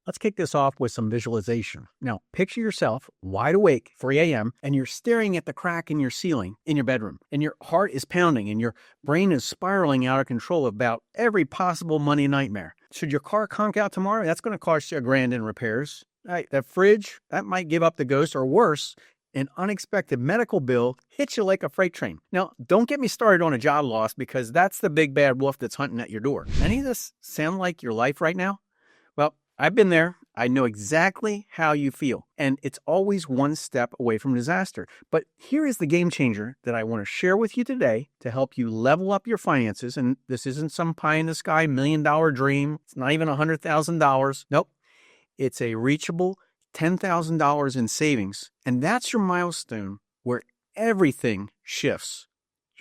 Let's kick this off with some visualization. Now, picture yourself wide awake, 3 a.m., and you're staring at the crack in your ceiling in your bedroom, and your heart is pounding, and your brain is spiraling out of control about every possible money nightmare. Should your car conk out tomorrow? That's going to cost you $1,000 in repairs. Right, that fridge, that might give up the ghost, or worse, an unexpected medical bill hits you like a freight train. Now, don't get me started on a job loss, because that's the big bad wolf that's hunting at your door. Any of this sound like your life right now? Well, I've been there. I know exactly how you feel, and it's always one step away from disaster. But here is the game changer that I want to share with you today to help you level up your finances. And this isn't some pie in the sky $1 million dream. It's not even $100,000. Nope. It's a reachable $10,000 in savings. And that's your milestone where everything shifts.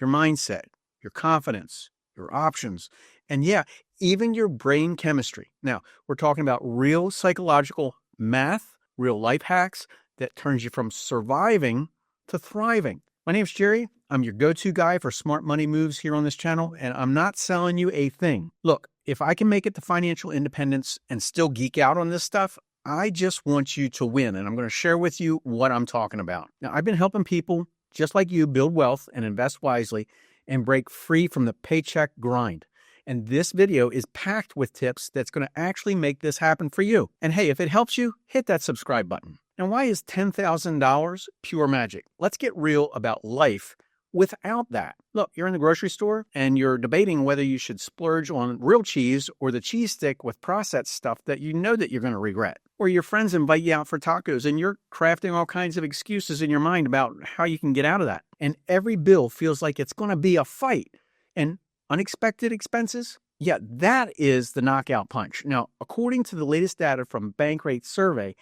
Your mindset, your confidence, your options, and yeah, even your brain chemistry. Now, we're talking about real psychological math, real life hacks that turns you from surviving to thriving. My name's Jerry. I'm your go-to guy for smart money moves here on this channel, and I'm not selling you a thing. Look, if I can make it to financial independence and still geek out on this stuff, I just want you to win, and I'm going to share with you what I'm talking about. Now, I've been helping people just like you build wealth and invest wisely and break free from the paycheck grind. And this video is packed with tips that's going to actually make this happen for you. And hey, if it helps you, hit that subscribe button. And why is $10,000 pure magic? Let's get real about life without that. Look, you're in the grocery store and you're debating whether you should splurge on real cheese or the cheese stick with processed stuff that you know that you're going to regret. Or your friends invite you out for tacos and you're crafting all kinds of excuses in your mind about how you can get out of that. And every bill feels like it's going to be a fight. And unexpected expenses? Yeah, that is the knockout punch. Now, according to the latest data from Bankrate survey,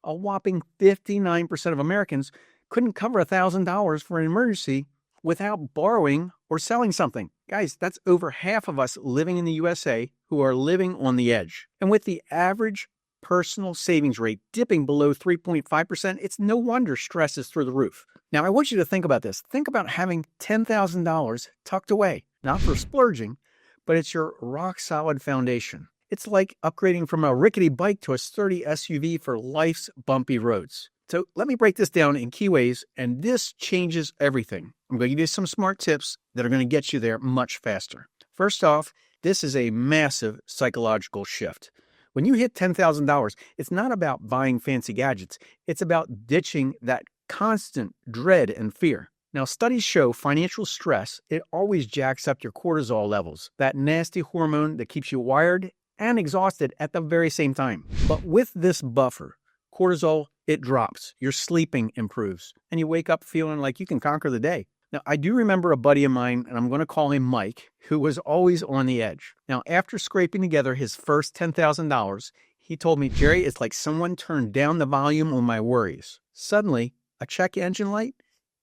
a whopping 59% of Americans couldn't cover $1,000 for an emergency without borrowing or selling something. Guys, that's over half of us living in the USA who are living on the edge. And with the average personal savings rate dipping below 3.5%, it's no wonder stress is through the roof. Now, I want you to think about this. Think about having $10,000 tucked away, not for splurging, but it's your rock-solid foundation. It's like upgrading from a rickety bike to a sturdy SUV for life's bumpy roads. So let me break this down in key ways, and this changes everything. I'm going to give you some smart tips that are going to get you there much faster. First off, this is a massive psychological shift. When you hit $10,000, it's not about buying fancy gadgets. It's about ditching that constant dread and fear. Now, studies show financial stress, it always jacks up your cortisol levels, that nasty hormone that keeps you wired and exhausted at the very same time. But with this buffer, cortisol, it drops, your sleeping improves, and you wake up feeling like you can conquer the day. Now, I do remember a buddy of mine, and I'm going to call him Mike, who was always on the edge. Now, after scraping together his first $10,000, he told me, Jerry, it's like someone turned down the volume on my worries. Suddenly, a check engine light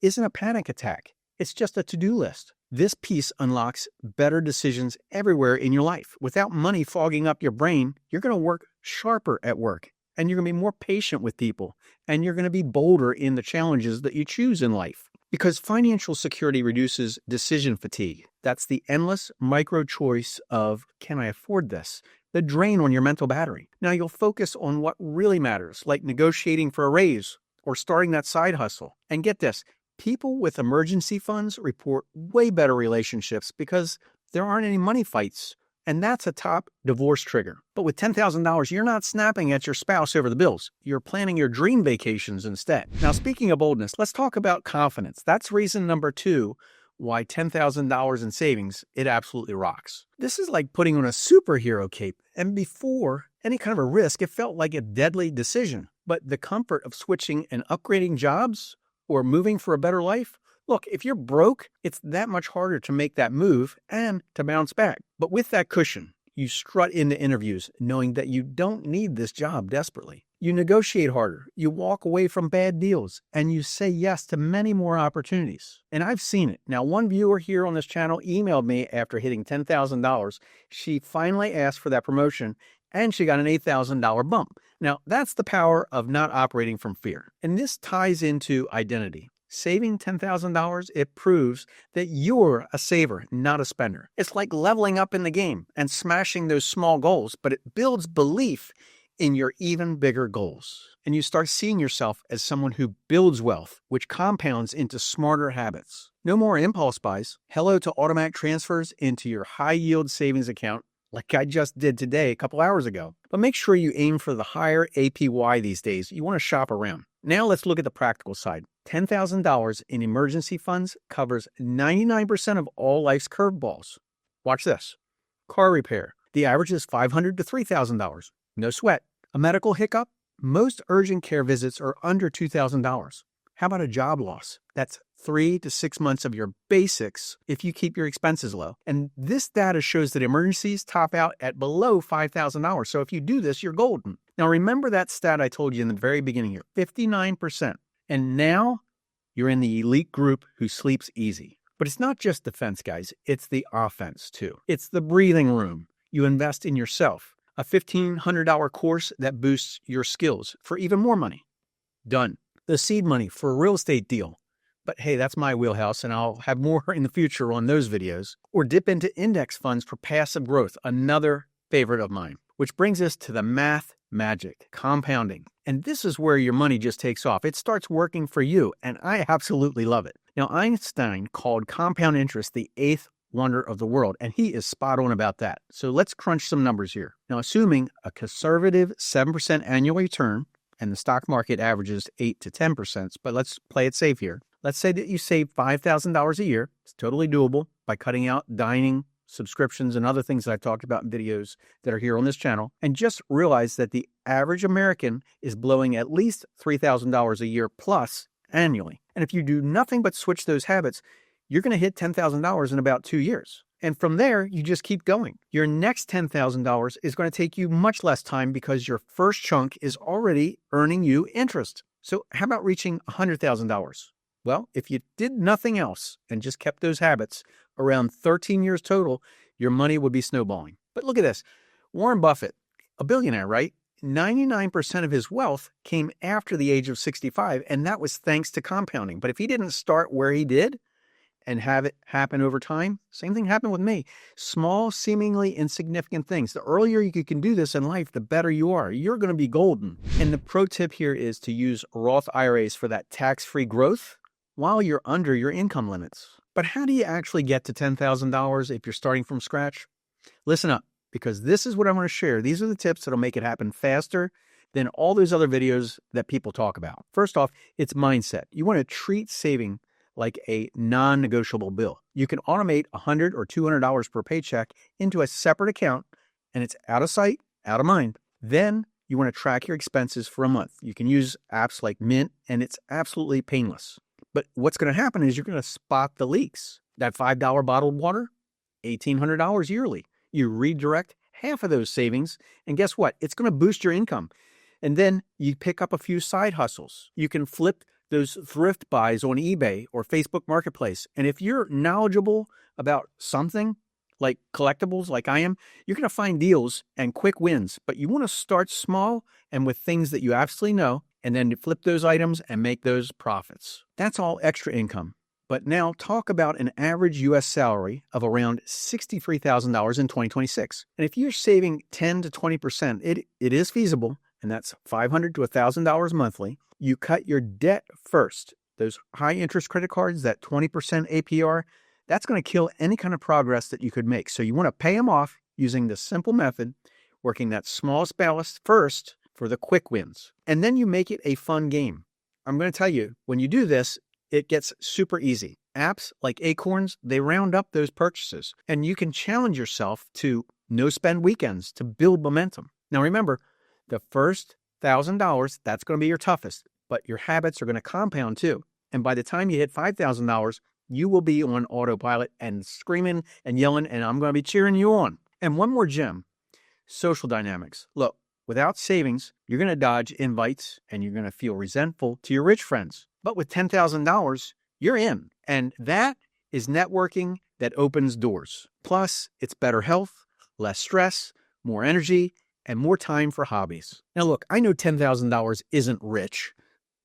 isn't a panic attack. It's just a to-do list. This piece unlocks better decisions everywhere in your life. Without money fogging up your brain, you're going to work sharper at work, and you're going to be more patient with people, and you're going to be bolder in the challenges that you choose in life. Because financial security reduces decision fatigue. That's the endless micro choice of, can I afford this? The drain on your mental battery. Now you'll focus on what really matters, like negotiating for a raise or starting that side hustle. And get this, people with emergency funds report way better relationships because there aren't any money fights. And that's a top divorce trigger. But with $10,000, you're not snapping at your spouse over the bills. You're planning your dream vacations instead. Now, speaking of boldness, let's talk about confidence. That's reason number 2 why $10,000 in savings, it absolutely rocks. This is like putting on a superhero cape. And before any kind of a risk, it felt like a deadly decision. But the comfort of switching and upgrading jobs or moving for a better life, look, if you're broke, it's that much harder to make that move and to bounce back. But with that cushion, you strut into interviews knowing that you don't need this job desperately. You negotiate harder, you walk away from bad deals, and you say yes to many more opportunities. And I've seen it. Now, one viewer here on this channel emailed me after hitting $10,000. She finally asked for that promotion, and she got an $8,000 bump. Now, that's the power of not operating from fear. And this ties into identity. Saving $10,000, it proves that you're a saver, not a spender. It's like leveling up in the game and smashing those small goals, but it builds belief in your even bigger goals. And you start seeing yourself as someone who builds wealth, which compounds into smarter habits. No more impulse buys. Hello to automatic transfers into your high-yield savings account, like I just did today a couple hours ago. But make sure you aim for the higher APY these days. You want to shop around. Now let's look at the practical side. $10,000 in emergency funds covers 99% of all life's curveballs. Watch this. Car repair. The average is $500 to $3,000. No sweat. A medical hiccup? Most urgent care visits are under $2,000. How about a job loss? That's 3 to 6 months of your basics if you keep your expenses low. And this data shows that emergencies top out at below $5,000. So if you do this, you're golden. Now remember that stat I told you in the very beginning here, 59%. And now you're in the elite group who sleeps easy. But it's not just defense, guys. It's the offense, too. It's the breathing room. You invest in yourself. A $1,500 course that boosts your skills for even more money. Done. The seed money for a real estate deal. But hey, that's my wheelhouse, and I'll have more in the future on those videos. Or dip into index funds for passive growth, another favorite of mine. Which brings us to the math magic, compounding. And this is where your money just takes off. It starts working for you, and I absolutely love it. Now, Einstein called compound interest the eighth wonder of the world, and he is spot on about that. So let's crunch some numbers here. Now, assuming a conservative 7% annual return, and the stock market averages 8 to 10%, but let's play it safe here. Let's say that you save $5,000 a year. It's totally doable by cutting out dining, subscriptions, and other things that I've talked about in videos that are here on this channel. And just realize that the average American is blowing at least $3,000 a year plus annually. And if you do nothing but switch those habits, you're going to hit $10,000 in about 2 years. And from there, you just keep going. Your next $10,000 is going to take you much less time because your first chunk is already earning you interest. So how about reaching $100,000? Well, if you did nothing else and just kept those habits, around 13 years total, your money would be snowballing. But look at this. Warren Buffett, a billionaire, right? 99% of his wealth came after the age of 65, and that was thanks to compounding. But if he didn't start where he did and have it happen over time, same thing happened with me. Small, seemingly insignificant things. The earlier you can do this in life, the better you are. You're going to be golden. And the pro tip here is to use Roth IRAs for that tax-free growth while you're under your income limits. But how do you actually get to $10,000 if you're starting from scratch? Listen up, because this is what I want to share. These are the tips that'll make it happen faster than all those other videos that people talk about. First off, it's mindset. You want to treat saving like a non-negotiable bill. You can automate $100 or $200 per paycheck into a separate account, and it's out of sight, out of mind. Then you want to track your expenses for a month. You can use apps like Mint, and it's absolutely painless. But what's going to happen is you're going to spot the leaks. That $5 bottled water, $1,800 yearly. You redirect half of those savings, and guess what? It's going to boost your income. And then you pick up a few side hustles. You can flip those thrift buys on eBay or Facebook Marketplace. And if you're knowledgeable about something like collectibles like I am, you're going to find deals and quick wins. But you want to start small and with things that you absolutely know, and then flip those items and make those profits. That's all extra income. But now talk about an average U.S. salary of around $63,000 in 2026. And if you're saving 10 to 20%, it is feasible, and that's $500 to $1,000 monthly. You cut your debt first. Those high-interest credit cards, that 20% APR, that's going to kill any kind of progress that you could make. So you want to pay them off using the simple method, working that smallest balance first for the quick wins. And then you make it a fun game. I'm going to tell you, when you do this, it gets super easy. Apps like Acorns, they round up those purchases. And you can challenge yourself to no-spend weekends to build momentum. Now remember, the first $1,000, that's going to be your toughest. But your habits are going to compound too. And by the time you hit $5,000, you will be on autopilot and screaming and yelling, and I'm going to be cheering you on. And one more gem, social dynamics. Look, without savings, you're going to dodge invites and you're going to feel resentful to your rich friends. But with $10,000, you're in. And that is networking that opens doors. Plus, it's better health, less stress, more energy, and more time for hobbies. Now look, I know $10,000 isn't rich,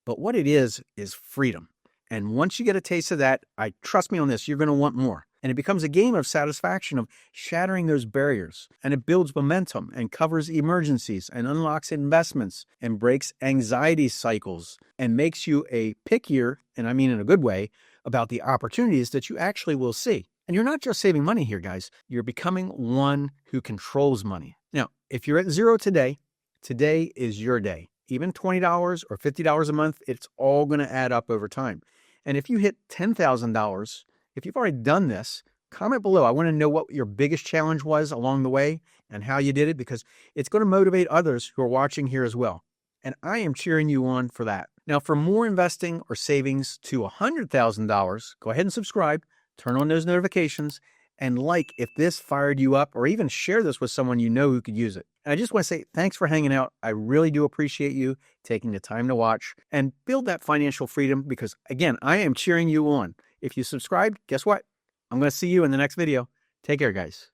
but what it is freedom. And once you get a taste of that, trust me on this, you're going to want more. And it becomes a game of satisfaction of shattering those barriers. And it builds momentum and covers emergencies and unlocks investments and breaks anxiety cycles and makes you a pickier, and I mean in a good way, about the opportunities that you actually will see. And you're not just saving money here, guys. You're becoming one who controls money. Now, if you're at zero today, today is your day. Even $20 or $50 a month, it's all going to add up over time. And if you hit $10,000, if you've already done this, comment below. I want to know what your biggest challenge was along the way and how you did it, because it's going to motivate others who are watching here as well. And I am cheering you on for that. Now, for more investing or savings to $100,000, go ahead and subscribe, turn on those notifications, and like if this fired you up, or even share this with someone you know who could use it. And I just want to say thanks for hanging out. I really do appreciate you taking the time to watch and build that financial freedom, because again, I am cheering you on. If you subscribed, guess what? I'm going to see you in the next video. Take care, guys.